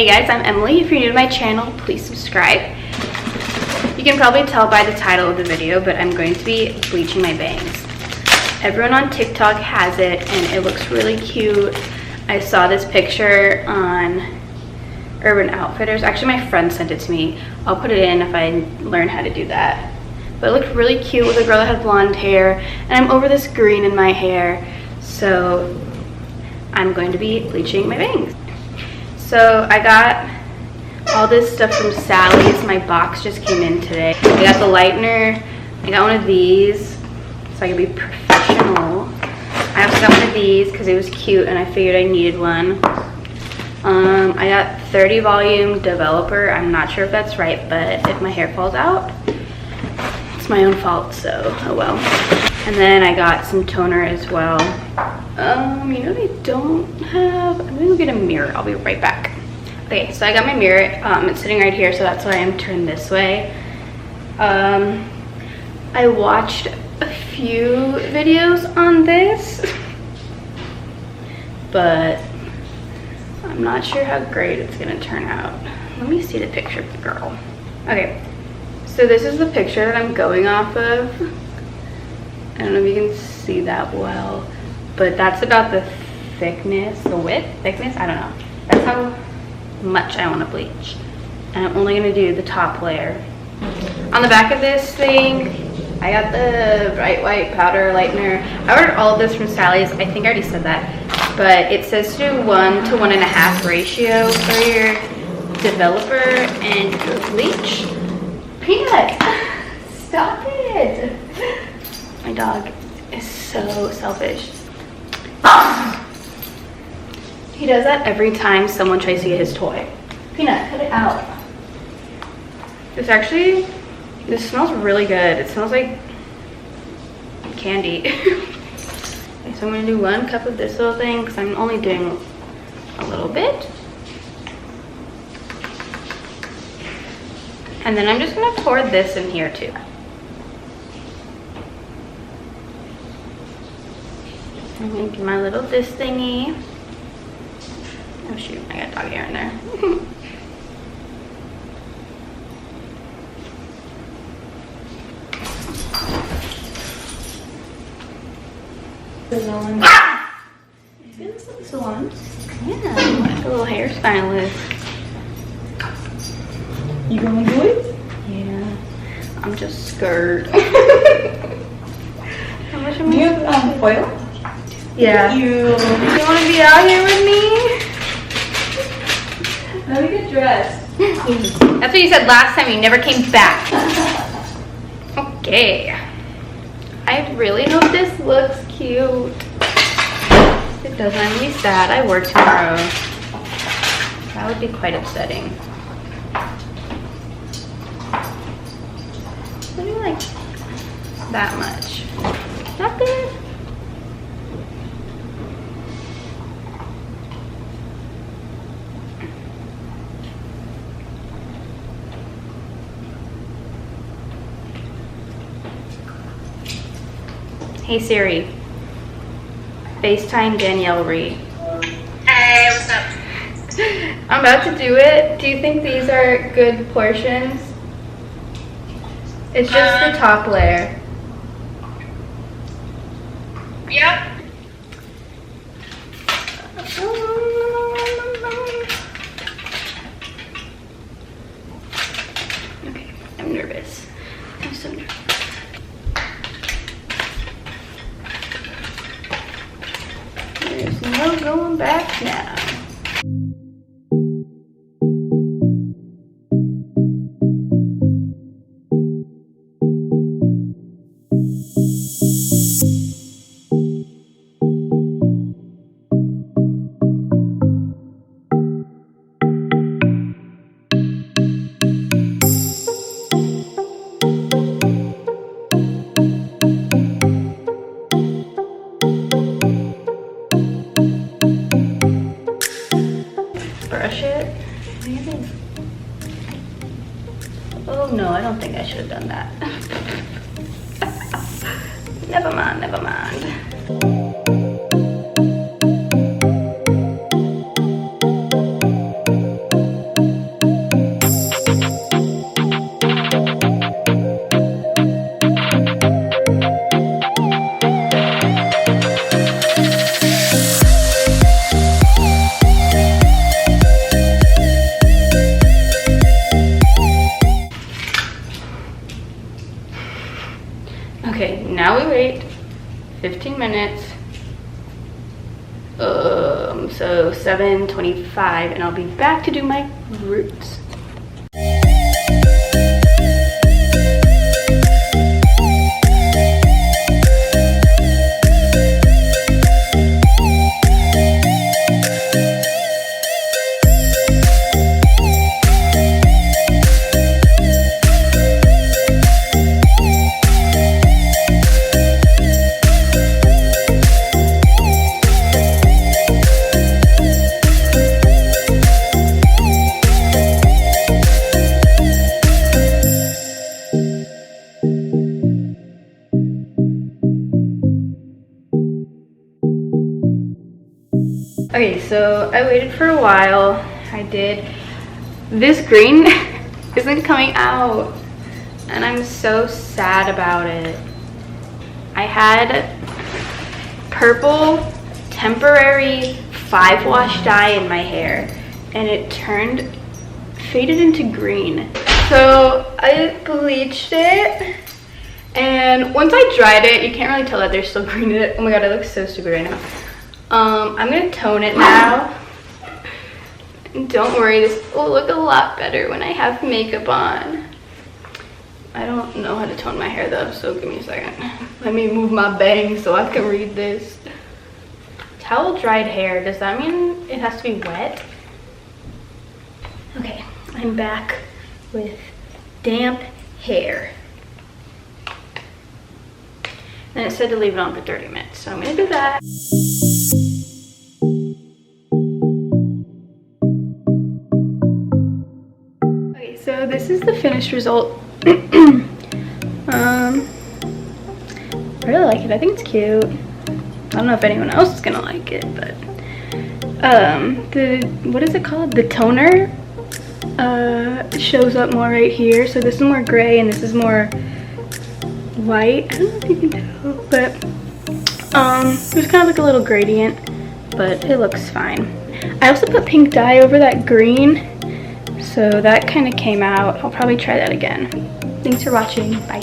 Hey guys, I'm Emily. If you're new to my channel, please subscribe. You can probably tell by the title of the video, but I'm going to be bleaching my bangs. Everyone on TikTok has it and it looks really cute. I saw this picture on Urban Outfitters. Actually, my friend sent it to me. I'll put it in if I learn how to do that. But it looked really cute with a girl that had blonde hair, and I'm over this green in my hair, so I'm going to be bleaching my bangs. So I got all this stuff from Sally's. My box just came in today. I got the lightener. I got one of these so I can be professional. I also got one of these because it was cute and I figured I needed one. I got 30 volume developer. I'm not sure if that's right, but if my hair falls out, it's my own fault, so oh well. And then I got some toner as well. You know what I don't have? I'm gonna go get a mirror. I'll be right back. Okay, so I got my mirror. It's sitting right here, so that's why I'm turned this way. I watched a few videos on this, but I'm not sure how great it's gonna turn out. Let me see the picture of the girl. Okay, so this is the picture that I'm going off of. I don't know if you can see that well, but that's about the thickness, the width, thickness, I don't know. That's how much I want to bleach. And I'm only going to do the top layer. On the back of this thing, I got the bright white powder lightener. I ordered all of this from Sally's. I think I already said that. But it says to do 1 to 1.5 ratio for your developer and your bleach. Peanut, stop it. My dog is so selfish. He does that every time someone tries to get his toy. Peanut, cut it out. This smells really good. It smells like candy. Okay, so I'm gonna do 1 cup of this little thing because I'm only doing a little bit. And then I'm just gonna pour this in here too. I'm gonna get my little this thingy. Oh shoot, I got dog hair in there. Salon. Is this like salon? Yeah, I'm like a little hairstylist. You gonna do it? Yeah, I'm just scared. How much am I? Do you have foil? Yeah. You want to be out here with me? Let me get dressed. That's what you said last time. You never came back. Okay. I really hope this looks cute. If it doesn't, I'm gonna be sad. I work tomorrow. That would be quite upsetting. Maybe like that much. Is that good? Hey Siri, FaceTime Danielle Ree. Hey, what's up? I'm about to do it. Do you think these are good portions? It's just the top layer. Yep. Okay, I'm nervous. I'm so nervous. There's no going back now. Brush it. What do you think? Oh no, I don't think I should have done that. Never mind, never mind. now we wait 15 minutes. So 7:25, and I'll be back to do my roots. Okay, so I waited for a while. This green isn't coming out, and I'm so sad about it. I had purple temporary 5-wash dye in my hair, and it faded into green. So I bleached it, and once I dried it, you can't really tell that there's still green in it. Oh my god, it looks so stupid right now. I'm gonna tone it now. And don't worry, this will look a lot better when I have makeup on. I don't know how to tone my hair though, so give me a second. Let me move my bangs so I can read this. Towel dried hair, does that mean it has to be wet? Okay, I'm back with damp hair. And it said to leave it on for 30 minutes, so I'm gonna do that. Okay, so this is the finished result. I really like it. I think it's cute. I don't know if anyone else is gonna like it, but what is it called? The toner shows up more right here. So this is more gray and this is more white. I don't know if you can tell, but there's kind of like a little gradient, but it looks fine. I also put pink dye over that green, so that kind of came out. I'll probably try that again. Thanks for watching. Bye.